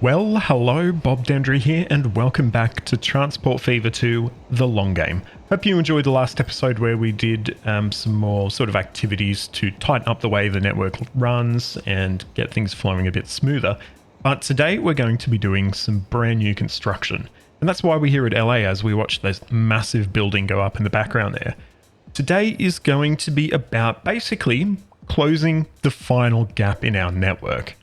Well, hello, Bob Dendry here, and welcome back to Transport Fever 2, The Long Game. Hope you enjoyed the last episode where we did some more sort of activities to tighten up the way the network runs and get things flowing a bit smoother. But today we're going to be doing some brand new construction. And that's why we're here at LA as we watch this massive building go up in the background there. Today is going to be about basically closing the final gap in our network.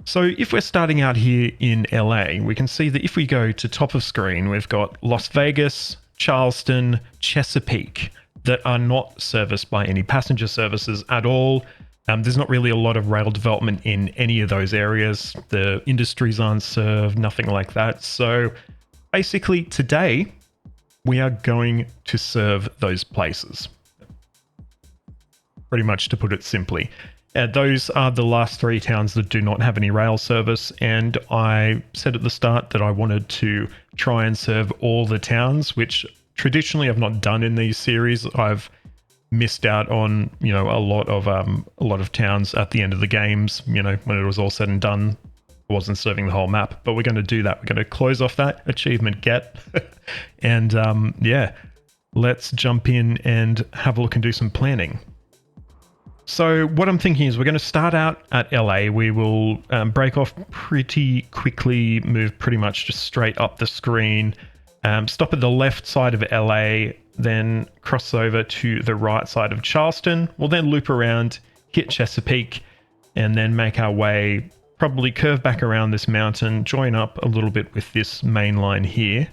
So if we're starting out here in LA, we can see that if we go to top of screen, we've got Las Vegas, Charleston, Chesapeake that are not serviced by any passenger services at all. There's not really a lot of rail development in any of those areas. The industries aren't served, nothing like that. So basically today, we are going to serve those places. Pretty much to put it simply. Those are the last three towns that do not have any rail service, and I said at the start that I wanted to try and serve all the towns, which traditionally I've not done in these series. I've missed out on, a lot of towns at the end of the games. When it was all said and done, I wasn't serving the whole map, but we're going to do that. We're going to close off that achievement get, and let's jump in and have a look and do some planning. So what I'm thinking is we're going to start out at LA. We will break off pretty quickly, move pretty much just straight up the screen, stop at the left side of LA, then cross over to the right side of Charleston. We'll then loop around, hit Chesapeake, and then make our way, probably curve back around this mountain, join up a little bit with this main line here,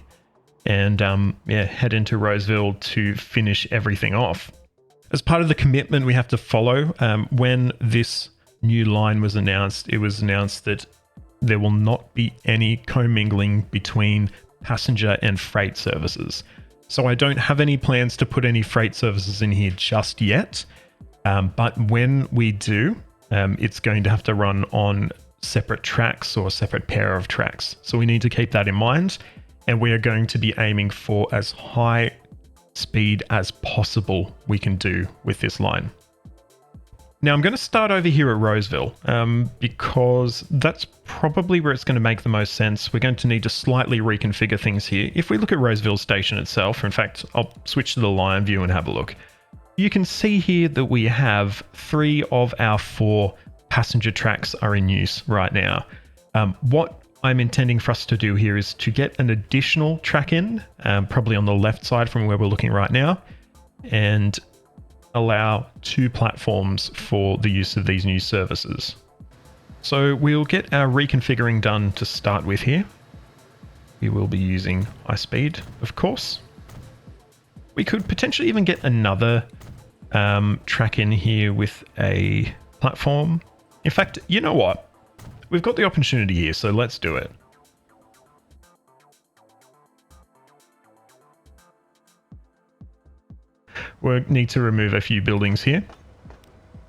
and head into Roseville to finish everything off. As part of the commitment we have to follow, when this new line was announced, it was announced that there will not be any commingling between passenger and freight services. So I don't have any plans to put any freight services in here just yet. But when we do, it's going to have to run on separate tracks or a separate pair of tracks. So we need to keep that in mind. And we are going to be aiming for as high speed as possible we can do with this line. Now I'm going to start over here at Roseville because that's probably where it's going to make the most sense. We're going to need to slightly reconfigure things here. If we look at Roseville Station itself, in fact, I'll switch to the line view and have a look. You can see here that we have 3 of our 4 passenger tracks are in use right now. What I'm intending for us to do here is to get an additional track in, probably on the left side from where we're looking right now, and allow 2 platforms for the use of these new services. So we'll get our reconfiguring done to start with here. We will be using high speed, of course. We could potentially even get another track in here with a platform. In fact, you know what? We've got the opportunity here, so let's do it. We need to remove a few buildings here.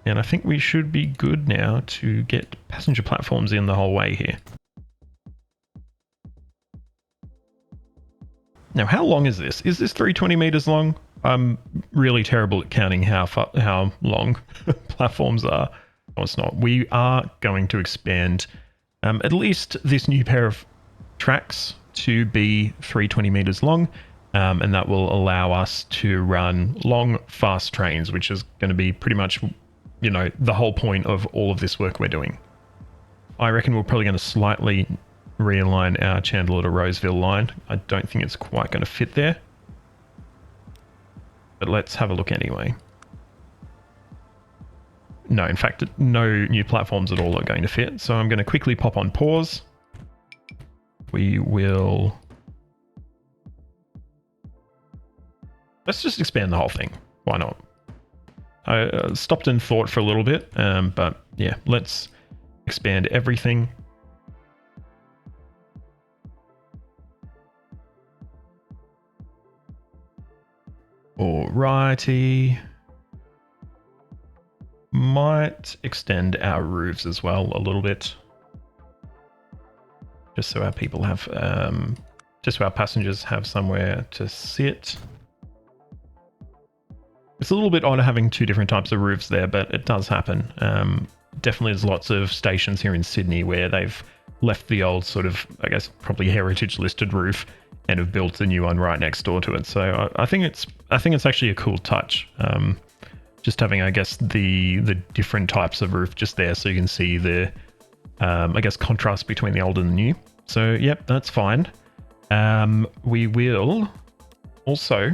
And I think we should be good now to get passenger platforms in the whole way here. Now, how long is this? Is this 320 meters long? I'm really terrible at counting how long platforms are. No, it's not. We are going to expand at least this new pair of tracks to be 320 meters long, and that will allow us to run long, fast trains, which is going to be pretty much, the whole point of all of this work we're doing. I reckon we're probably going to slightly realign our Chandler to Roseville line. I don't think it's quite going to fit there, but let's have a look anyway. No, in fact, no new platforms at all are going to fit. So I'm going to quickly pop on pause. We will... Let's just expand the whole thing. Why not? I stopped and thought for a little bit, but yeah, let's expand everything. Alrighty. Might extend our roofs as well a little bit, just so our people have, just so our passengers have somewhere to sit. It's a little bit odd having 2 different types of roofs there, but it does happen. Definitely there's lots of stations here in Sydney where they've left the old sort of, I guess, probably heritage listed roof and have built a new one right next door to it. So I think it's actually a cool touch. Just having, I guess, the different types of roof just there, so you can see the, I guess, contrast between the old and the new. So yep, that's fine. We will also,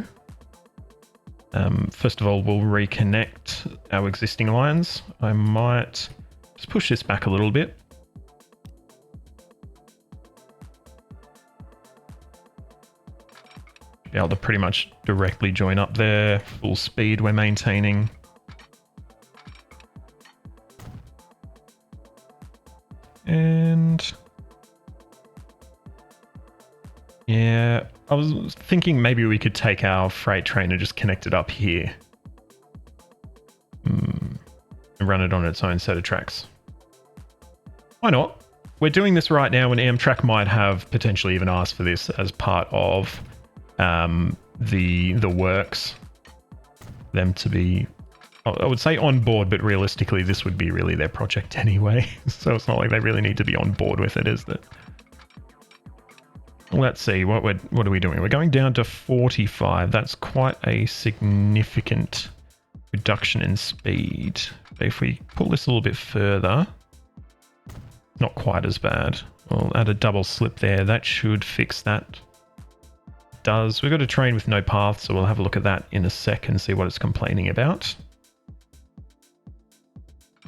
first of all, we'll reconnect our existing lines. I might just push this back a little bit. Be able to pretty much directly join up there. Full speed we're maintaining. And yeah, I was thinking maybe we could take our freight train and just connect it up here. And run it on its own set of tracks. Why not? We're doing this right now, and Amtrak might have potentially even asked for this as part of the works. Them to be, I would say, on board, but realistically this would be really their project anyway. So it's not like they really need to be on board with it, is it? Let's see, what are we doing? We're going down to 45. That's quite a significant reduction in speed. If we pull this a little bit further, not quite as bad. We'll add a double slip there. That should fix that. We've got a train with no path, so we'll have a look at that in a sec and see what it's complaining about.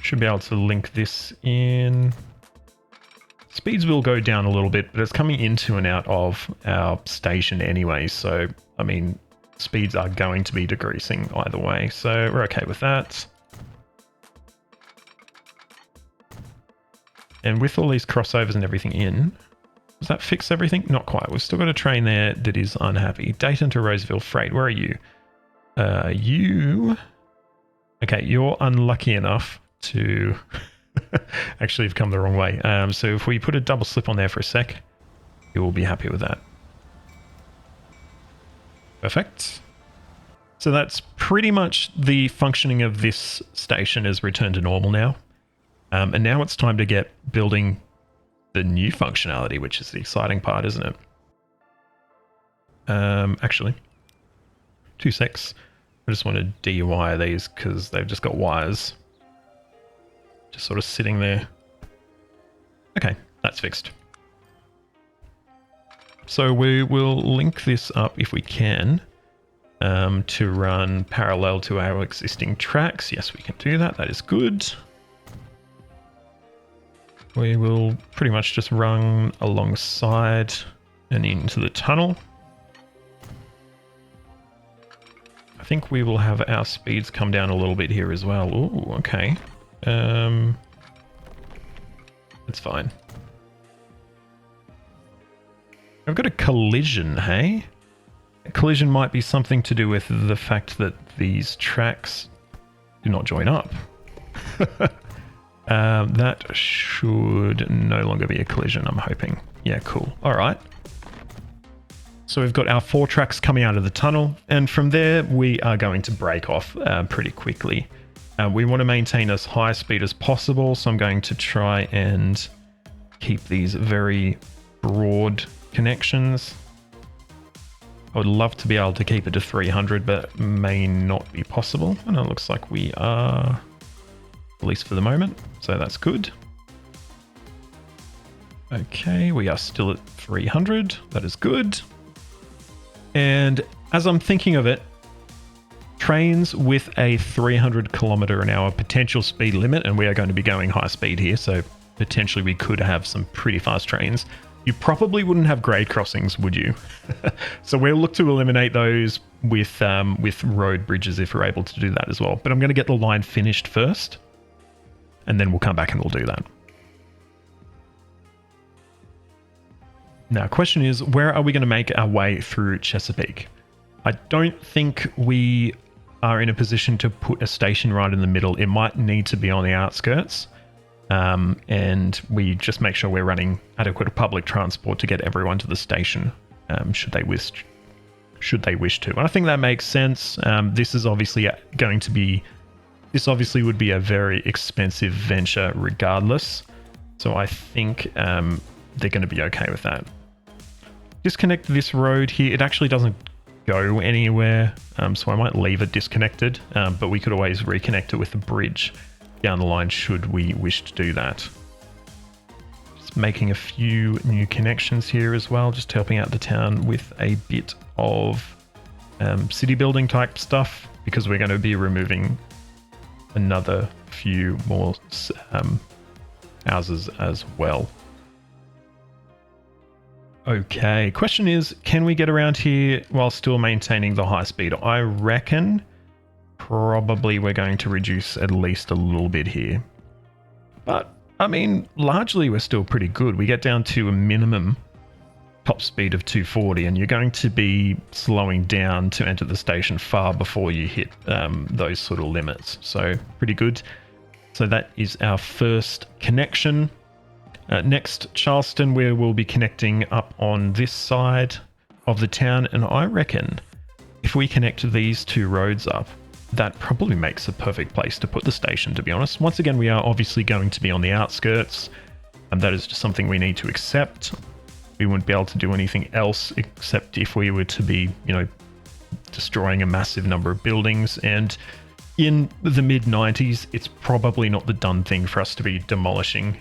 Should be able to link this in. Speeds will go down a little bit, but it's coming into and out of our station anyway, so I mean, speeds are going to be decreasing either way, so we're okay with that. And with all these crossovers and everything in, does that fix everything? Not quite. We've still got a train there that is unhappy. Dayton to Roseville Freight. Where are you? Okay, you're unlucky enough to actually have come the wrong way. So if we put a double slip on there for a sec, you will be happy with that. Perfect. So that's pretty much the functioning of this station is returned to normal now. And now it's time to get building the new functionality, which is the exciting part, isn't it? Actually, 2 secs. I just want to de-wire these because they've just got wires just sort of sitting there. Okay, that's fixed. So we will link this up if we can to run parallel to our existing tracks. Yes, we can do that. That is good. We will pretty much just run alongside and into the tunnel. I think we will have our speeds come down a little bit here as well. Ooh, okay. It's fine. I've got a collision, hey? A collision might be something to do with the fact that these tracks do not join up. That should no longer be a collision, I'm hoping. Yeah, cool. All right. So we've got our 4 tracks coming out of the tunnel, and from there we are going to break off pretty quickly. We want to maintain as high speed as possible, so I'm going to try and keep these very broad connections. I would love to be able to keep it to 300, but may not be possible. And it looks like we are, at least for the moment, so that's good. Okay, we are still at 300. That is good. And as I'm thinking of it, trains with a 300 kilometer an hour potential speed limit, and we are going to be going high speed here, so potentially we could have some pretty fast trains. You probably wouldn't have grade crossings, would you? So we'll look to eliminate those with road bridges if we're able to do that as well. But I'm going to get the line finished first, and then we'll come back and we'll do that. Now, question is, where are we going to make our way through Chesapeake? I don't think we are in a position to put a station right in the middle. It might need to be on the outskirts. And we just make sure we're running adequate public transport to get everyone to the station, should they wish to. And I think that makes sense. This is obviously this obviously would be a very expensive venture regardless. So I think they're going to be okay with that. Disconnect this road here. It actually doesn't go anywhere, so I might leave it disconnected, but we could always reconnect it with the bridge down the line should we wish to do that. Just making a few new connections here as well, just helping out the town with a bit of city building type stuff, because we're going to be removing another few more houses as well. Okay, question is, can we get around here while still maintaining the high speed? I reckon probably we're going to reduce at least a little bit here. But, I mean, largely we're still pretty good. We get down to a minimum top speed of 240, and you're going to be slowing down to enter the station far before you hit those sort of limits. So, pretty good. So that is our first connection. Next, Charleston, where we'll be connecting up on this side of the town, and I reckon if we connect these two roads up, that probably makes a perfect place to put the station, to be honest. Once again, we are obviously going to be on the outskirts, and that is just something we need to accept. We wouldn't be able to do anything else except if we were to be, you know, destroying a massive number of buildings, and in the mid-90s, it's probably not the done thing for us to be demolishing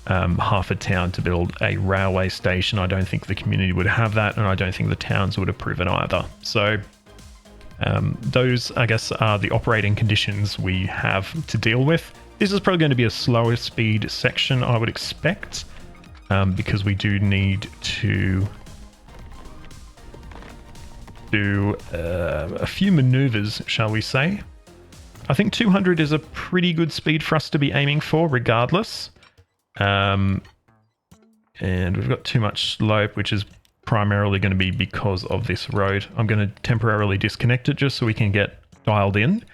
half a town to build a railway station. I don't think the community would have that, and I don't think the towns would approve it either. So those, I guess, are the operating conditions we have to deal with. This is probably going to be a slower speed section, I would expect, because we do need to do a few maneuvers, shall we say. I think 200 is a pretty good speed for us to be aiming for, regardless. And we've got too much slope, which is primarily going to be because of this road. I'm going to temporarily disconnect it just so we can get dialed in,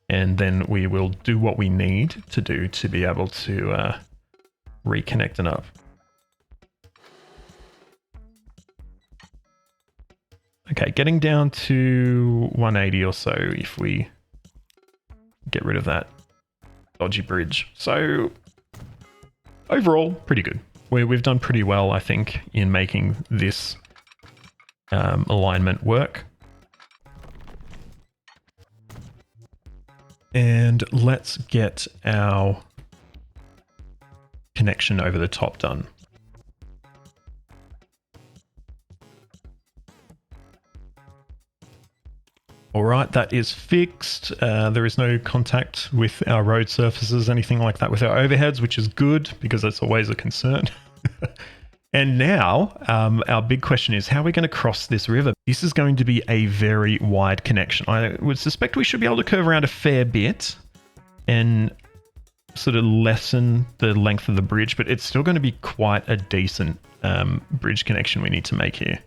and then we will do what we need to do to be able to reconnect it up. Okay, getting down to 180 or so if we get rid of that dodgy bridge. So overall, pretty good. We've done pretty well, I think, in making this alignment work. And let's get our connection over the top done. All right, that is fixed. There is no contact with our road surfaces, anything like that with our overheads, which is good because that's always a concern. And now our big question is, how are we going to cross this river? This is going to be a very wide connection. I would suspect we should be able to curve around a fair bit and sort of lessen the length of the bridge, but it's still going to be quite a decent bridge connection we need to make here.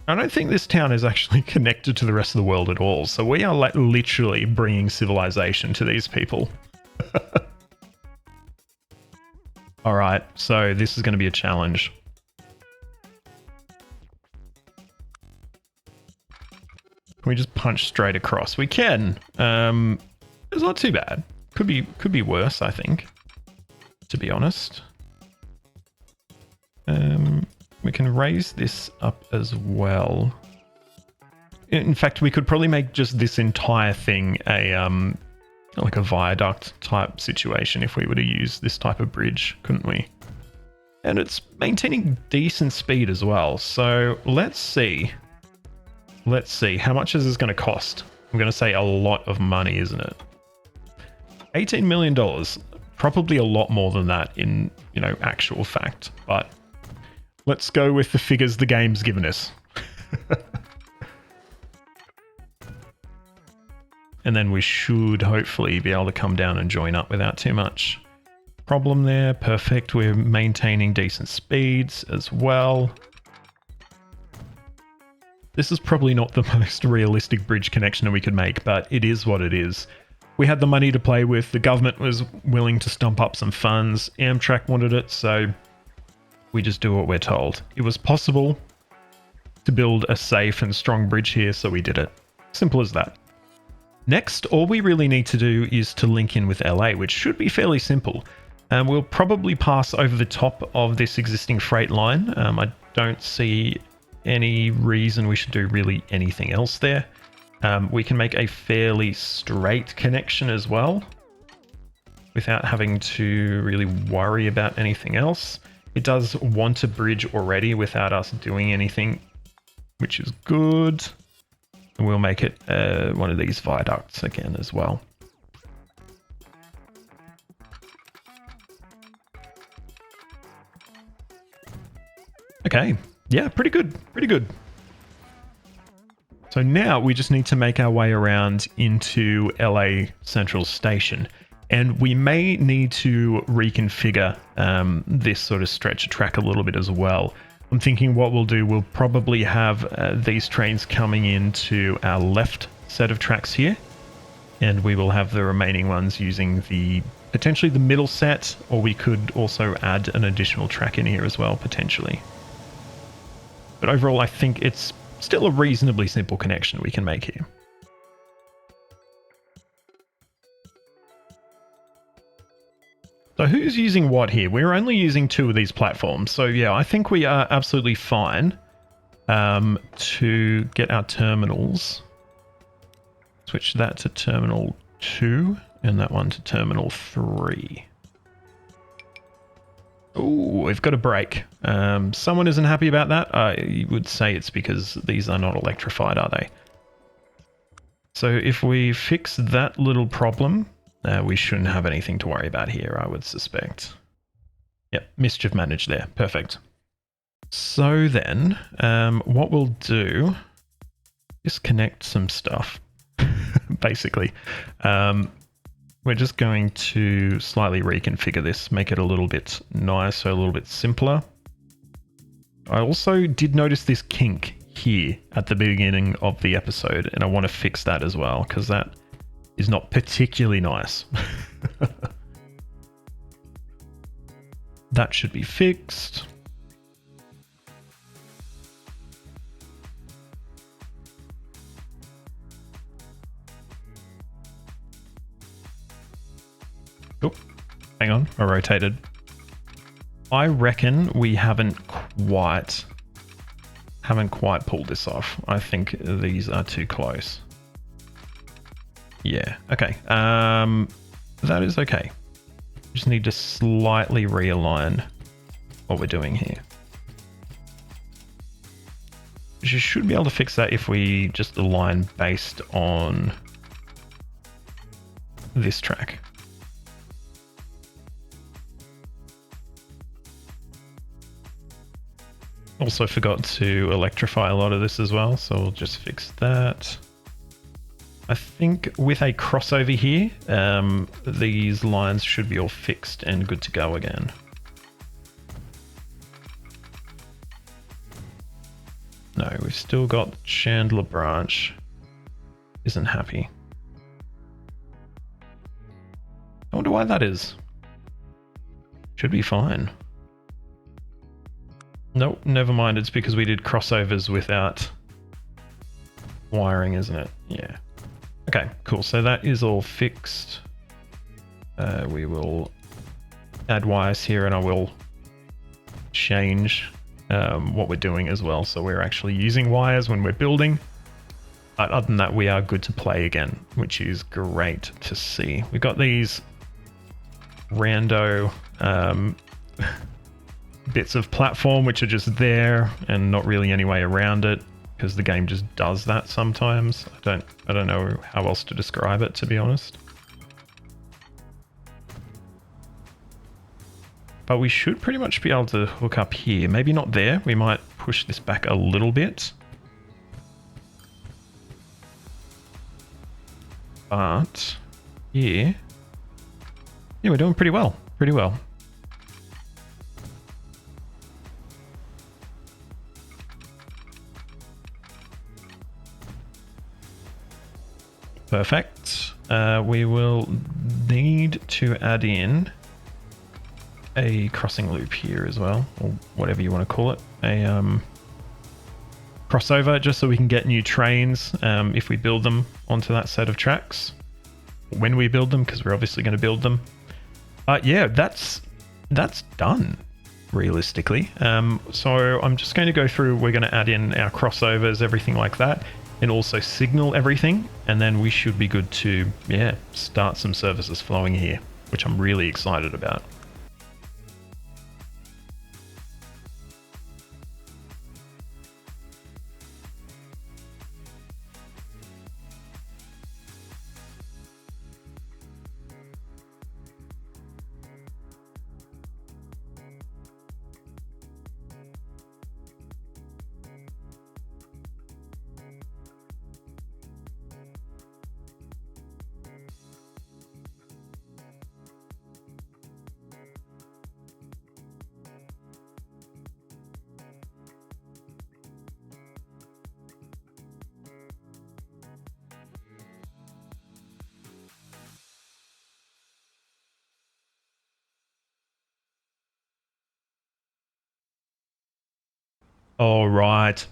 I don't think this town is actually connected to the rest of the world at all, so we are like literally bringing civilization to these people. All right, so this is going to be a challenge. Can we just punch straight across? We can. It's not too bad. Could be worse, I think, to be honest. We can raise this up as well. In fact, we could probably make just this entire thing a like a viaduct type situation if we were to use this type of bridge, couldn't we? And it's maintaining decent speed as well. So let's see. Let's see. How much is this going to cost? I'm going to say a lot of money, isn't it? $18 million. Probably a lot more than that in, you know, actual fact. But let's go with the figures the game's given us. And then we should hopefully be able to come down and join up without too much problem there. Perfect. We're maintaining decent speeds as well. This is probably not the most realistic bridge connection that we could make, but it is what it is. We had the money to play with. The government was willing to stump up some funds. Amtrak wanted it, so we just do what we're told. It was possible to build a safe and strong bridge here, so we did it. Simple as that. Next, all we really need to do is to link in with LA, which should be fairly simple. And we'll probably pass over the top of this existing freight line. I don't see any reason we should do really anything else there. We can make a fairly straight connection as well without having to really worry about anything else. It does want a bridge already without us doing anything, which is good. And we'll make it one of these viaducts again as well. Okay, yeah, pretty good, pretty good. So now we just need to make our way around into LA Central Station. And we may need to reconfigure this sort of stretch of track a little bit as well. I'm thinking what we'll do, we'll probably have these trains coming into our left set of tracks here. And we will have the remaining ones using potentially the middle set, or we could also add an additional track in here as well, potentially. But overall, I think it's still a reasonably simple connection we can make here. So who's using what here? We're only using 2 of these platforms. So yeah, I think we are absolutely fine to get our terminals. Switch that to terminal 2 and that one to terminal 3. Oh, we've got a break. Someone isn't happy about that. I would say it's because these are not electrified, are they? So if we fix that little problem, we shouldn't have anything to worry about here, I would suspect. Yep, mischief managed there. Perfect. So then, what we'll do is connect some stuff, basically. We're just going to slightly reconfigure this, make it a little bit nicer, a little bit simpler. I also did notice this kink here at the beginning of the episode, and I want to fix that as well, because that is not particularly nice. That should be fixed. Oh, hang on, I rotated. I reckon we haven't quite pulled this off. I think these are too close. Yeah, okay. That is okay. Just need to slightly realign what we're doing here. You should be able to fix that if we just align based on this track. Also forgot to electrify a lot of this as well, so we'll just fix that. I think with a crossover here, these lines should be all fixed and good to go again. No, we've still got Chandler branch. Isn't happy. I wonder why that is. Should be fine. Nope, never mind. It's because we did crossovers without wiring, isn't it? Yeah. Okay, cool. So that is all fixed. We will add wires here, and I will change what we're doing as well. So we're actually using wires when we're building. But other than that, we are good to play again, which is great to see. We've got these rando bits of platform which are just there and not really any way around it, because the game just does that sometimes. I don't know how else to describe it, to be honest. But we should pretty much be able to hook up here. Maybe not there. We might push this back a little bit. But here, yeah, we're doing pretty well. Pretty well. Perfect. We will need to add in a crossing loop here as well, or whatever you want to call it. A crossover, just so we can get new trains if we build them onto that set of tracks. When we build them, because we're obviously going to build them. Yeah, that's done realistically. So I'm just going to go through, we're going to add in our crossovers, everything like that, and also signal everything, and then we should be good to, yeah, start some services flowing here, which I'm really excited about. All right.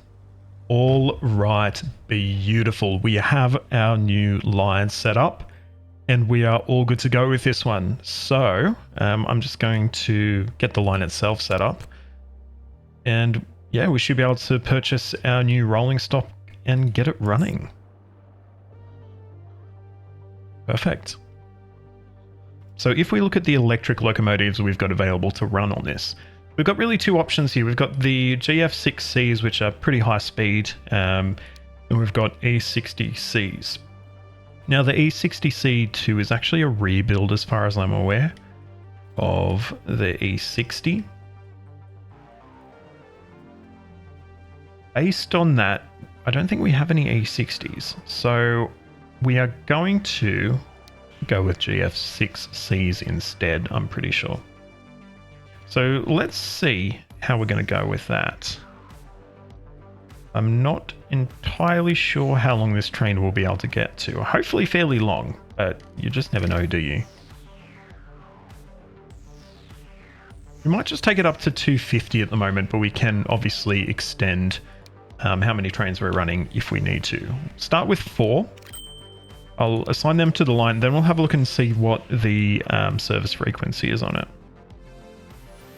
All right. Beautiful. We have our new line set up and we are all good to go with this one. So I'm just going to get the line itself set up. And yeah, we should be able to purchase our new rolling stock and get it running. Perfect. So if we look at the electric locomotives we've got available to run on this, we've got really two options here. We've got the GF6Cs, which are pretty high speed, and we've got E60Cs. Now the E60C2 is actually a rebuild as far as I'm aware of the E60. Based on that, I don't think we have any E60s. So we are going to go with GF6Cs instead, I'm pretty sure. So let's see how we're going to go with that. I'm not entirely sure how long this train will be able to get to. Hopefully fairly long, but you just never know, do you? We might just take it up to 250 at the moment, but we can obviously extend how many trains we're running if we need to. Start with 4. I'll assign them to the line, then we'll have a look and see what the service frequency is on it.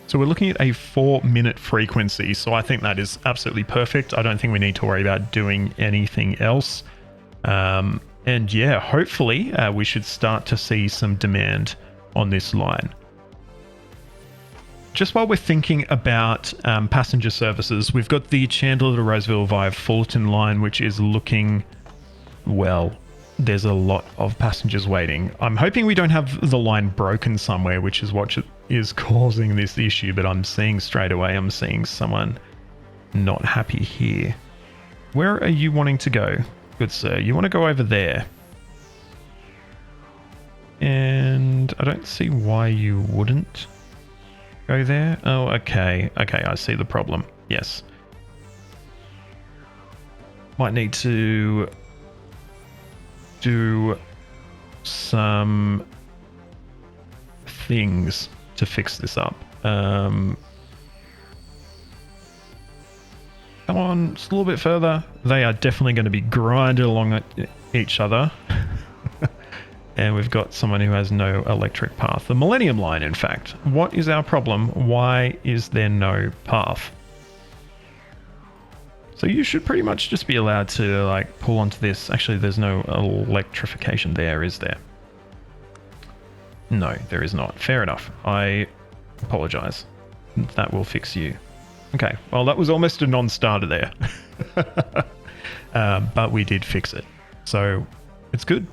So we're looking at a 4-minute frequency, so I think that is absolutely perfect. I don't think we need to worry about doing anything else. And yeah, hopefully we should start to see some demand on this line. Just while we're thinking about passenger services, we've got the Chandler to Roseville via Fullerton line, which is looking, well, there's a lot of passengers waiting. I'm hoping we don't have the line broken somewhere, which is what is causing this issue, but I'm seeing straight away, I'm seeing someone not happy here. Where are you wanting to go, good sir? You want to go over there. And I don't see why you wouldn't go there. Oh, okay. Okay, I see the problem. Yes. Might need to do some things to fix this up. Come on, just a little bit further. They are definitely going to be grinded along each other. And we've got someone who has no electric path. The Millenium Line, in fact. What is our problem? Why is there no path? So you should pretty much just be allowed to like pull onto this. Actually, there's no electrification there, is there? No, there is not. Fair enough. I apologize. That will fix you. Okay, well, that was almost a non-starter there. But we did fix it. So it's good.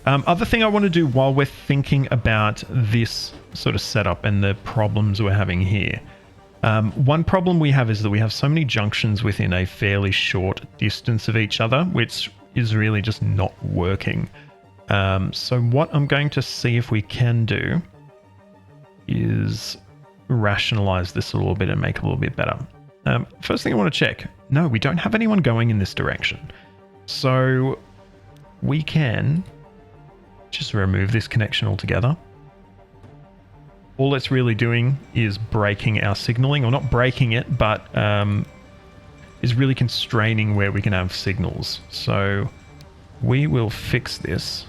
Other thing I want to do while we're thinking about this sort of setup and the problems we're having here. One problem we have is that we have so many junctions within a fairly short distance of each other, which is really just not working. So what I'm going to see if we can do is rationalize this a little bit and make it a little bit better. First thing I want to check. No, we don't have anyone going in this direction. So we can just remove this connection altogether. All it's really doing is breaking our signaling, or not breaking it, but is really constraining where we can have signals. So we will fix this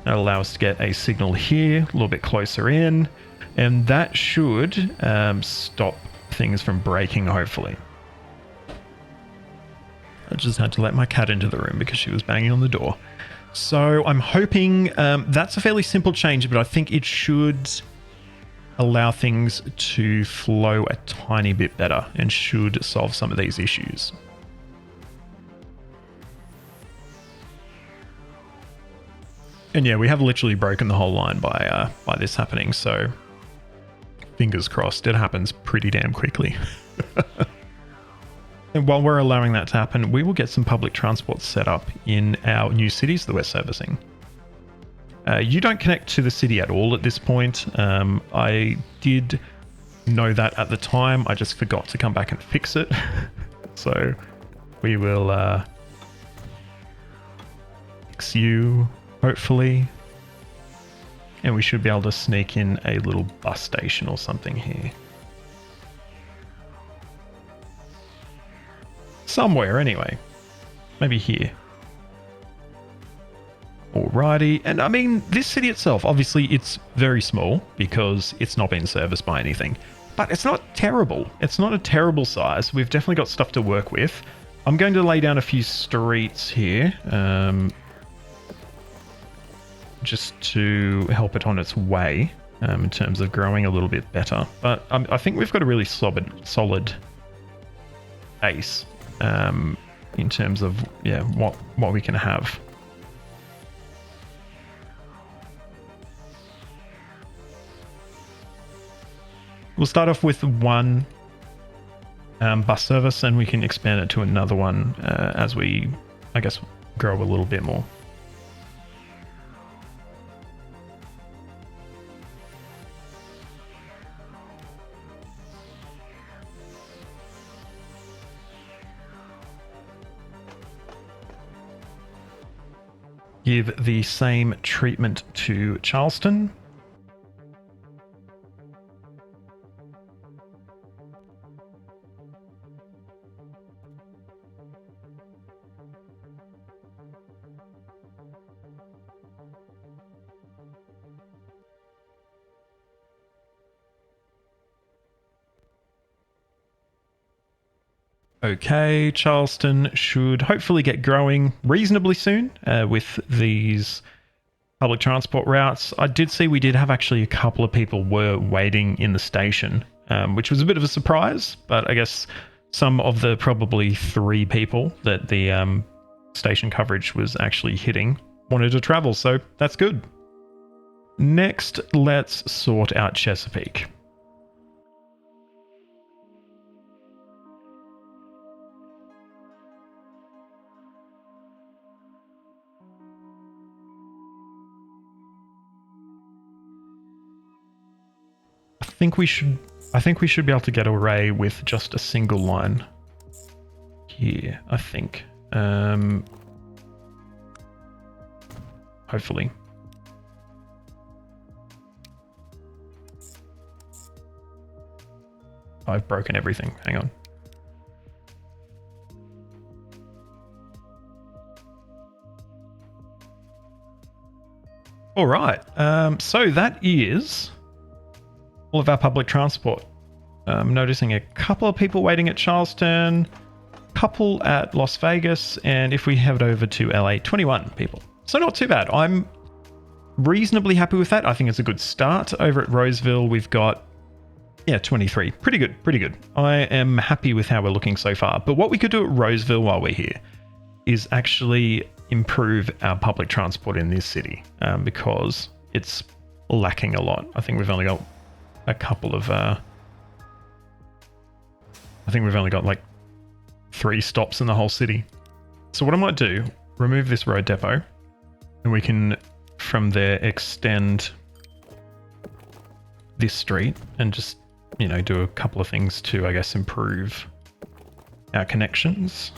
That'll allow us to get a signal here, a little bit closer in, and that should stop things from breaking, hopefully. I just had to let my cat into the room because she was banging on the door. So I'm hoping that's a fairly simple change, but I think it should allow things to flow a tiny bit better and should solve some of these issues. And yeah, we have literally broken the whole line by this happening, so fingers crossed it happens pretty damn quickly. And while we're allowing that to happen, we will get some public transport set up in our new cities that we're servicing. You don't connect to the city at all at this point. I did know that at the time. I just forgot to come back and fix it. So we will fix you, hopefully. And we should be able to sneak in a little bus station or something here. Somewhere anyway. Maybe here. Alrighty, and I mean, this city itself, obviously it's very small because it's not been serviced by anything, but it's not terrible. It's not a terrible size. We've definitely got stuff to work with. I'm going to lay down a few streets here, just to help it on its way in terms of growing a little bit better. But I think we've got a really solid base in terms of what we can have. We'll start off with one bus service and we can expand it to another one as we, I guess, grow a little bit more. Give the same treatment to Charleston. Okay, Charleston should hopefully get growing reasonably soon with these public transport routes. I did see we did have actually a couple of people were waiting in the station, which was a bit of a surprise, but I guess some of the probably 3 people that the station coverage was actually hitting wanted to travel, so that's good. Next, let's sort out Chesapeake. I think we should be able to get away with just a single line here, I think. Hopefully. I've broken everything. Hang on. All right. So that is all of our public transport. I'm noticing a couple of people waiting at Charleston, couple at Las Vegas, and if we head over to LA, 21 people. So not too bad. I'm reasonably happy with that. I think it's a good start. Over at Roseville, we've got 23. Pretty good. I am happy with how we're looking so far. But what we could do at Roseville while we're here is actually improve our public transport in this city because it's lacking a lot. I think we've only got a couple of like 3 stops in the whole city. So what I might do, remove this road depot, and we can from there extend this street and just, do a couple of things to, I guess, improve our connections.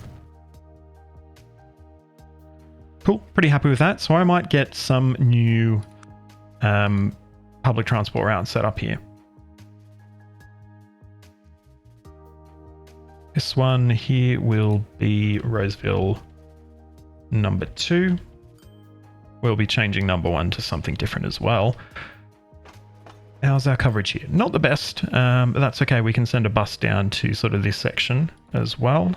Cool, pretty happy with that. So I might get some new public transport routes set up here. This one here will be Roseville number 2. We'll be changing number 1 to something different as well. How's our coverage here? Not the best, but that's okay. We can send a bus down to sort of this section as well.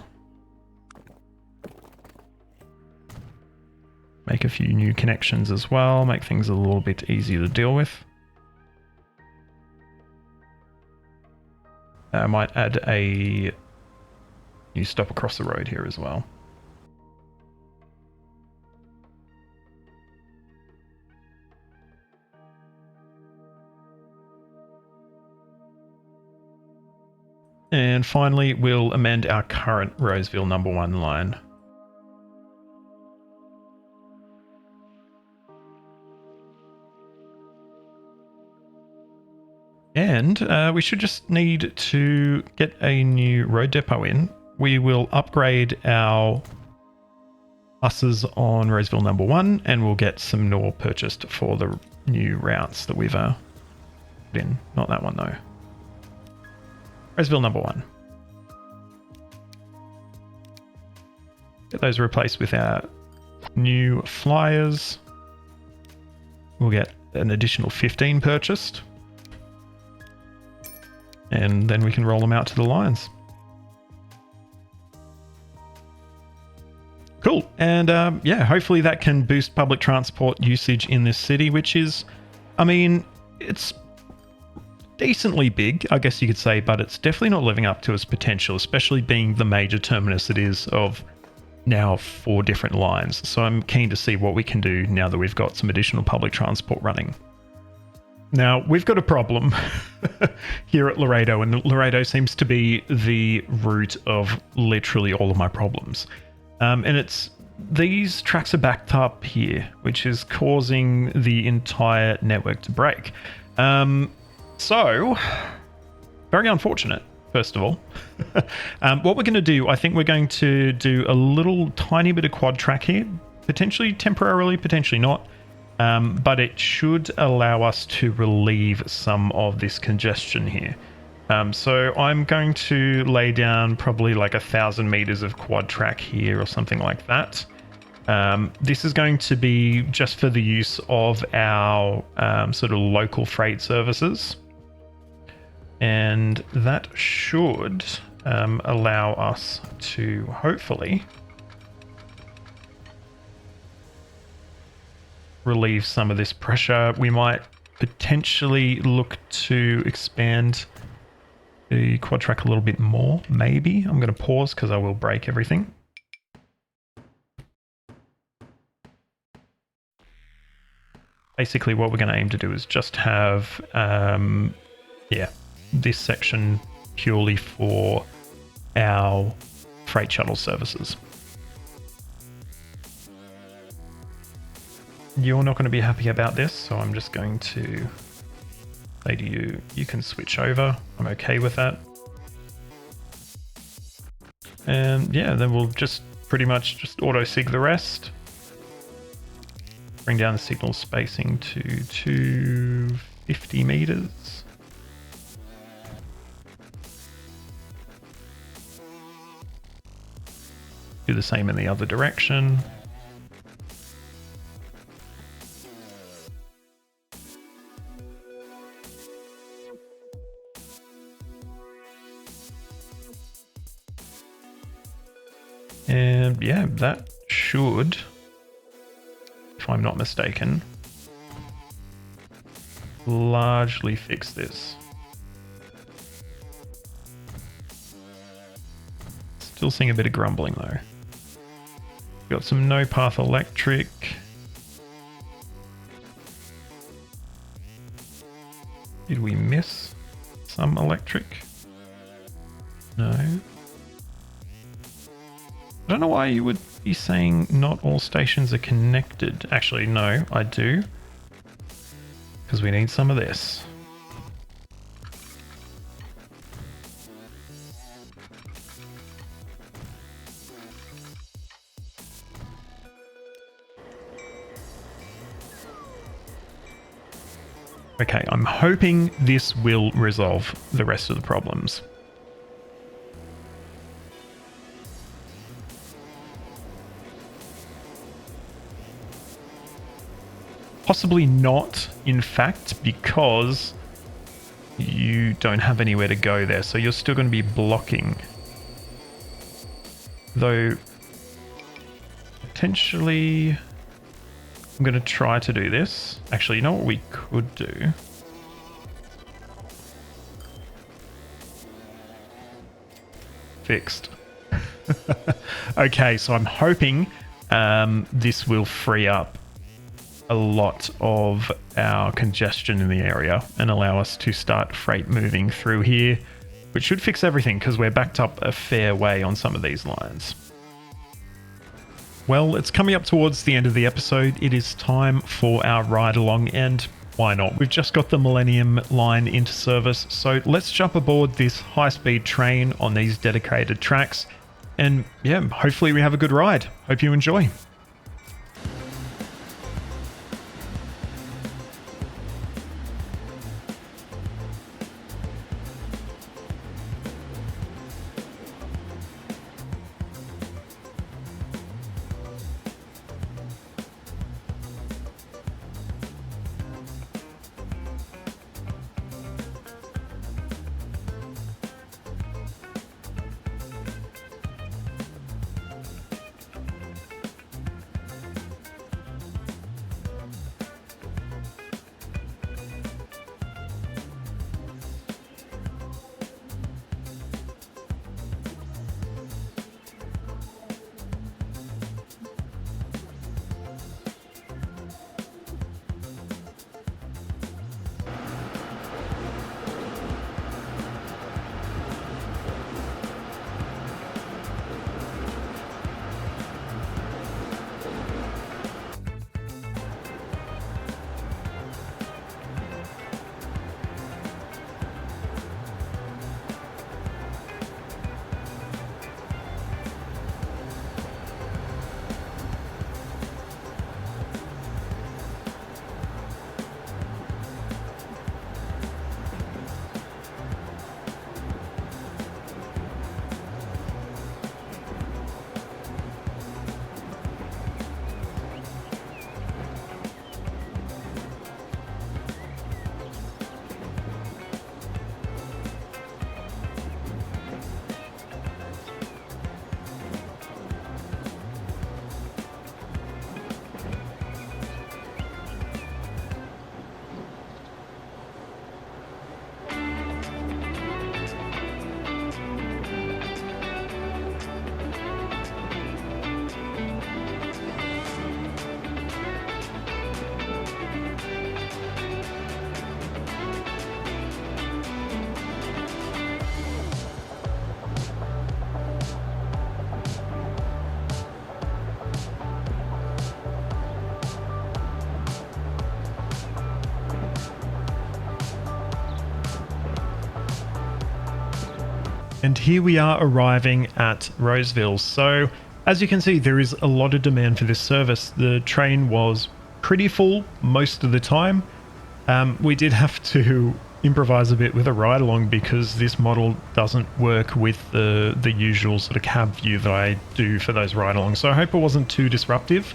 Make a few new connections as well, make things a little bit easier to deal with. I might add a new stop across the road here as well. And finally, we'll amend our current Roseville number 1 line. And we should just need to get a new road depot in. We will upgrade our buses on Roseville number 1, and we'll get some more purchased for the new routes that we've put in. Not that one though. Roseville number 1. Get those replaced with our new flyers. We'll get an additional 15 purchased. And then we can roll them out to the lines. Cool. And yeah, hopefully that can boost public transport usage in this city, which is, I mean, it's decently big, I guess you could say, but it's definitely not living up to its potential, especially being the major terminus it is of now 4 different lines. So I'm keen to see what we can do now that we've got some additional public transport running. Now, we've got a problem here at Laredo, and Laredo seems to be the root of literally all of my problems. And it's these tracks are backed up here, which is causing the entire network to break. So, very unfortunate, first of all. What we're going to do, I think we're going to do a little tiny bit of quad track here, potentially temporarily, potentially not. But it should allow us to relieve some of this congestion here. So I'm going to lay down probably like 1,000 meters of quad track here or something like that. This is going to be just for the use of our sort of local freight services. And that should allow us to hopefully relieve some of this pressure. We might potentially look to expand the quad track a little bit more, maybe. I'm going to pause because I will break everything. Basically what we're going to aim to do is just have yeah, this section purely for our freight shuttle services. You're not going to be happy about this, so I'm just going to say to you, you can switch over. I'm okay with that. And yeah, then we'll just pretty much just auto-sig the rest. Bring down the signal spacing to 250 meters. Do the same in the other direction. And yeah, that should, if I'm not mistaken, largely fix this. Still seeing a bit of grumbling though. Got some no path electric. Did we miss some electric? No. I don't know why you would be saying not all stations are connected. Actually, no, I do. Because we need some of this. Okay, I'm hoping this will resolve the rest of the problems. Possibly not, in fact, because you don't have anywhere to go there, so you're still going to be blocking. Though, potentially, I'm going to try to do this. Actually, you know what we could do? Fixed. Okay, so I'm hoping this will free up a lot of our congestion in the area and allow us to start freight moving through here, which should fix everything because we're backed up a fair way on some of these lines. Well, it's coming up towards the end of the episode. It is time for our ride along, and why not? We've just got the Millenium Line into service, so let's jump aboard this high-speed train on these dedicated tracks, and yeah, hopefully we have a good ride. Hope you enjoy. And here we are arriving at Roseville. So as you can see, there is a lot of demand for this service. The train was pretty full most of the time. We did have to improvise a bit with a ride along because this model doesn't work with the usual sort of cab view that I do for those ride alongs. So I hope it wasn't too disruptive.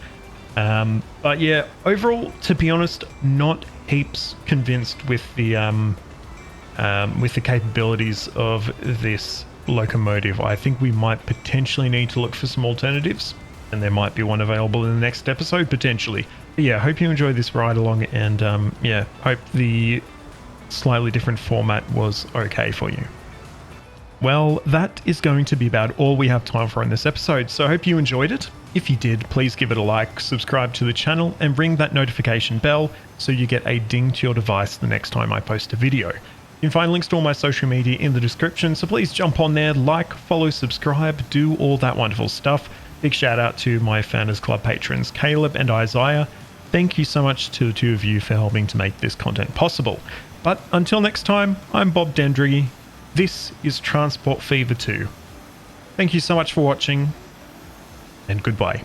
But yeah, overall, to be honest, not heaps convinced with the capabilities of this locomotive. I think we might potentially need to look for some alternatives, and there might be one available in the next episode, potentially. But yeah, hope you enjoyed this ride along, and yeah, hope the slightly different format was okay for you. Well, that is going to be about all we have time for in this episode, so I hope you enjoyed it. If you did, please give it a like, subscribe to the channel, and ring that notification bell so you get a ding to your device the next time I post a video. You can find links to all my social media in the description, so please jump on there, like, follow, subscribe, do all that wonderful stuff. Big shout out to my Founders Club patrons, Caleb and Isaiah. Thank you so much to the two of you for helping to make this content possible. But until next time, I'm Bob Dendry. This is Transport Fever 2. Thank you so much for watching, and goodbye.